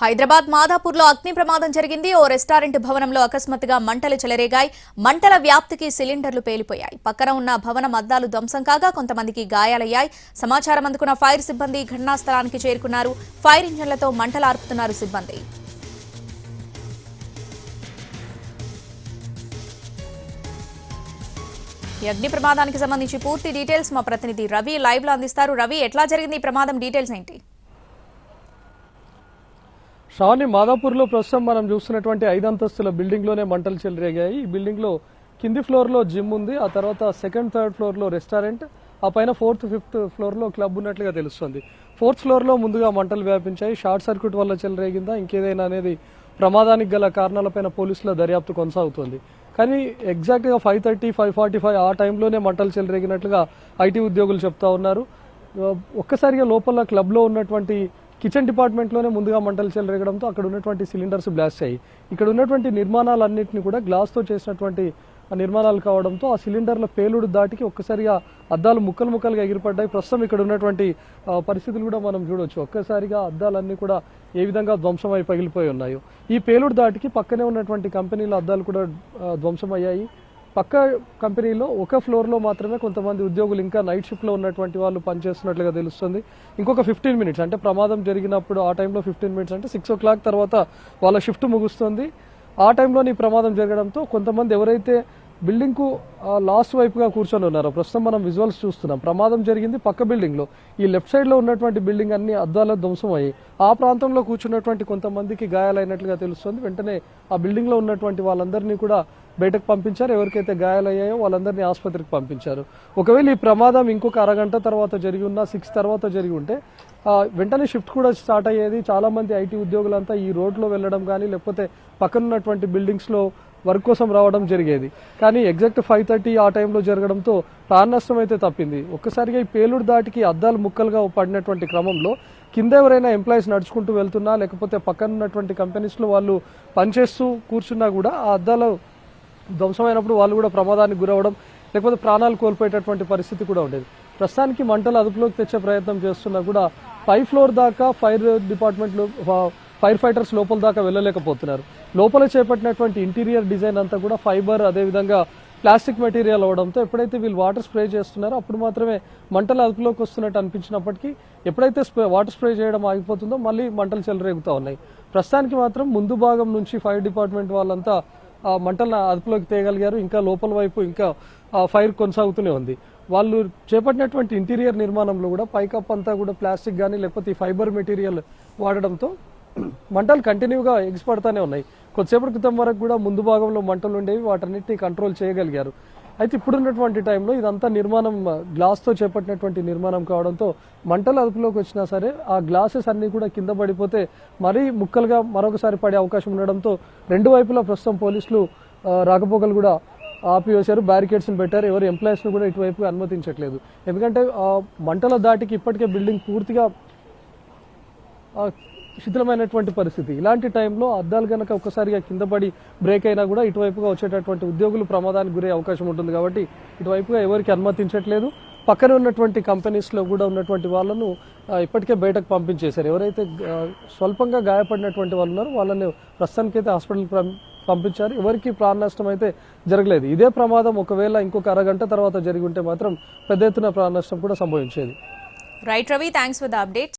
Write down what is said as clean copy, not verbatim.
హైదరాబాద్ మాదాపూర్లో అగ్ని ప్రమాదం జరిగింది. ఓ రెస్టారెంట్ భవనంలో అకస్మాత్తుగా మంటలు చెలరేగాయి. మంటల వ్యాప్తికి సిలిండర్లు పేలిపోయాయి. పక్కన ఉన్న భవనం అద్దాలు ధ్వంసం కాగా కొంతమందికి గాయాలయ్యాయి. సమాచారం అందుకున్న ఫైర్ సిబ్బంది ఘటనా స్థలానికి చేరుకున్నారు. ఫైర్ ఇంజన్లతో మంటలు ఆర్పుతున్నారు సిబ్బంది. ఈ అగ్ని ప్రమాదానికి సంబంధించి పూర్తి డీటెయిల్స్ మా ప్రతినిధి రవి లైవ్ లో అందిస్తారు. రవి, ఎట్లా జరిగింది ఈ ప్రమాదం, డీటెయిల్స్ ఏంటి? శ్రావణి, మాదాపూర్లో ప్రస్తుతం మనం చూస్తున్నటువంటి 5 అంతస్తుల బిల్డింగ్లోనే మంటలు చెలరేగాయి. ఈ బిల్డింగ్లో కింది ఫ్లోర్లో జిమ్ ఉంది, ఆ తర్వాత సెకండ్ థర్డ్ ఫ్లోర్లో రెస్టారెంట్, ఆ పైన 4th 5th ఫ్లోర్లో క్లబ్ ఉన్నట్లుగా తెలుస్తుంది. 4th ఫ్లోర్లో ముందుగా మంటలు వ్యాపించాయి. షార్ట్ సర్క్యూట్ వల్ల చెలరేగిందా ఇంకేదైనా అనేది ప్రమాదానికి గల కారణాలపైన పోలీసుల దర్యాప్తు కొనసాగుతోంది. కానీ ఎగ్జాక్ట్గా 5:30, 5:45 ఆ టైంలోనే మంటలు చెలరేగినట్లుగా ఐటీ ఉద్యోగులు చెప్తా ఉన్నారు. ఒక్కసారిగా లోపల క్లబ్లో ఉన్నటువంటి కిచెన్ డిపార్ట్మెంట్లోనే ముందుగా మంటలు చెలరేగడంతో అక్కడ ఉన్నటువంటి సిలిండర్స్ బ్లాస్ట్ అయ్యాయి. ఇక్కడ ఉన్నటువంటి నిర్మాణాలన్నింటినీ కూడా గ్లాస్తో చేసినటువంటి నిర్మాణాలు కావడంతో ఆ సిలిండర్ల పేలుడు దాటికి ఒక్కసారిగా అద్దాలు ముక్కలు ముక్కలుగా ఎగిరిపడ్డాయి. ప్రస్తుతం ఇక్కడ ఉన్నటువంటి పరిస్థితులు కూడా మనం చూడవచ్చు. ఒక్కసారిగా అద్దాలన్నీ కూడా ఏ విధంగా ధ్వంసమై పగిలిపోయి ఉన్నాయో. ఈ పేలుడు దాటికి పక్కనే ఉన్నటువంటి కంపెనీల అద్దాలు కూడా ధ్వంసమయ్యాయి. పక్క కంపెనీలో ఒక ఫ్లోర్లో మాత్రమే కొంతమంది ఉద్యోగులు ఇంకా నైట్ షిఫ్ట్లో ఉన్నటువంటి వాళ్ళు పనిచేస్తున్నట్లుగా తెలుస్తుంది. ఇంకొక 15 మినిట్స్ అంటే ప్రమాదం జరిగినప్పుడు ఆ టైంలో 15 మినిట్స్ అంటే 6 o'clock తర్వాత వాళ్ళ షిఫ్ట్ ముగుస్తుంది. ఆ టైంలోని ప్రమాదం జరగడంతో కొంతమంది ఎవరైతే బిల్డింగ్కు లాస్ట్ వైపుగా కూర్చొని ఉన్నారో, ప్రస్తుతం మనం విజువల్స్ చూస్తున్నాం, ప్రమాదం జరిగింది పక్క బిల్డింగ్లో. ఈ లెఫ్ట్ సైడ్లో ఉన్నటువంటి బిల్డింగ్ అన్ని అద్దాల ధ్వంసం అయ్యాయి. ఆ ప్రాంతంలో కూర్చున్నటువంటి కొంతమందికి గాయాలైనట్లుగా తెలుస్తుంది. వెంటనే ఆ బిల్డింగ్లో ఉన్నటువంటి వాళ్ళందరినీ కూడా బయటకు పంపించారు. ఎవరికైతే గాయాలయ్యాయో వాళ్ళందరినీ ఆసుపత్రికి పంపించారు. ఒకవేళ ఈ ప్రమాదం ఇంకొక అరగంట తర్వాత జరిగి ఉన్నా, 6 తర్వాత జరిగి ఉంటే వెంటనే షిఫ్ట్ కూడా స్టార్ట్ అయ్యేది. చాలామంది ఐటీ ఉద్యోగులంతా ఈ రోడ్లో వెళ్ళడం కానీ లేకపోతే పక్కనున్నటువంటి బిల్డింగ్స్లో వర్క్ కోసం రావడం జరిగేది. కానీ ఎగ్జాక్ట్ 5:30 ఆ టైంలో జరగడంతో ప్రాణ నష్టం అయితే తప్పింది. ఒక్కసారిగా ఈ పేలుడు దాటికి అద్దాలు ముక్కలుగా పడినటువంటి క్రమంలో కింద ఎవరైనా ఎంప్లాయీస్ నడుచుకుంటూ వెళ్తున్నా లేకపోతే పక్కన ఉన్నటువంటి కంపెనీస్లో వాళ్ళు పనిచేస్తూ కూర్చున్నా కూడా ఆ అద్దాలు ధ్వంసమైనప్పుడు వాళ్ళు కూడా ప్రమాదానికి గురవడం లేకపోతే ప్రాణాలు కోల్పోయేటటువంటి పరిస్థితి కూడా ఉండేది. ప్రస్తుతానికి మంటలు అదుపులోకి తెచ్చే ప్రయత్నం చేస్తున్నా కూడా 5th ఫ్లోర్ దాకా ఫైర్ డిపార్ట్మెంట్లో ఫైర్ ఫైటర్స్ లోపల దాకా వెళ్ళలేకపోతున్నారు. లోపల చేపట్టినటువంటి ఇంటీరియర్ డిజైన్ అంతా కూడా ఫైబర్ అదేవిధంగా ప్లాస్టిక్ మెటీరియల్ అవడంతో ఎప్పుడైతే వీళ్ళు వాటర్ స్ప్రే చేస్తున్నారో అప్పుడు మాత్రమే మంటలు అదుపులోకి వస్తున్నట్టు అనిపించినప్పటికీ ఎప్పుడైతే వాటర్ స్ప్రే చేయడం ఆగిపోతుందో మళ్ళీ మంటలు చెలరేగుతూ ఉన్నాయి. ప్రస్తుతానికి మాత్రం ముందు భాగం నుంచి ఫైర్ డిపార్ట్మెంట్ వాళ్ళంతా మంటలను అదుపులోకి తేయగలిగారు. ఇంకా లోపల వైపు ఇంకా ఫైర్ కొనసాగుతూనే ఉంది. వాళ్ళు చేపట్టినటువంటి ఇంటీరియర్ నిర్మాణంలో కూడా పైకప్ అంతా కూడా ప్లాస్టిక్ కానీ లేకపోతే ఈ ఫైబర్ మెటీరియల్ వాడడంతో మంటలు కంటిన్యూగా ఎగిసిపడతానే ఉన్నాయి. కొద్దిసేపటి క్రితం వరకు కూడా ముందు భాగంలో మంటలు ఉండేవి, వాటన్నిటిని కంట్రోల్ చేయగలిగారు. అయితే ఇప్పుడున్నటువంటి టైంలో ఇదంతా నిర్మాణం గ్లాస్తో చేపట్టినటువంటి నిర్మాణం కావడంతో మంటలు అదుపులోకి వచ్చినా సరే ఆ గ్లాసెస్ అన్నీ కూడా కింద పడిపోతే మరీ ముక్కలుగా మరొకసారి పడే అవకాశం ఉండడంతో రెండు వైపులా ప్రస్తుతం పోలీసులు రాకపోకలు కూడా ఆపివేశారు, బ్యారికేడ్స్ని పెట్టారు. ఎవరు ఎంప్లాయీస్ను కూడా ఇటువైపు అనుమతించట్లేదు. ఎందుకంటే మంటల దాటికి ఇప్పటికే బిల్డింగ్ పూర్తిగా శిథిలమైనటువంటి పరిస్థితి. ఇలాంటి టైంలో అద్దాలు కనుక ఒక్కసారిగా కింద పడి బ్రేక్ అయినా కూడా ఇటువైపుగా వచ్చేటటువంటి ఉద్యోగులు ప్రమాదానికి గురే అవకాశం ఉంటుంది. కాబట్టి ఇటువైపుగా ఎవరికి అనుమతించట్లేదు. పక్కన ఉన్నటువంటి కంపెనీస్లో కూడా ఉన్నటువంటి వాళ్ళను ఇప్పటికే బయటకు పంపించేశారు. ఎవరైతే స్వల్పంగా గాయపడినటువంటి వాళ్ళు ఉన్నారో వాళ్ళని ప్రస్తుతానికైతే హాస్పిటల్కి పంపించారు. ఎవరికి ప్రాణ నష్టం అయితే జరగలేదు. ఇదే ప్రమాదం ఒకవేళ ఇంకొక అరగంట తర్వాత జరిగి ఉంటే మాత్రం పెద్ద ఎత్తున ప్రాణ నష్టం కూడా సంభవించేది. Right Ravi, thanks for the update.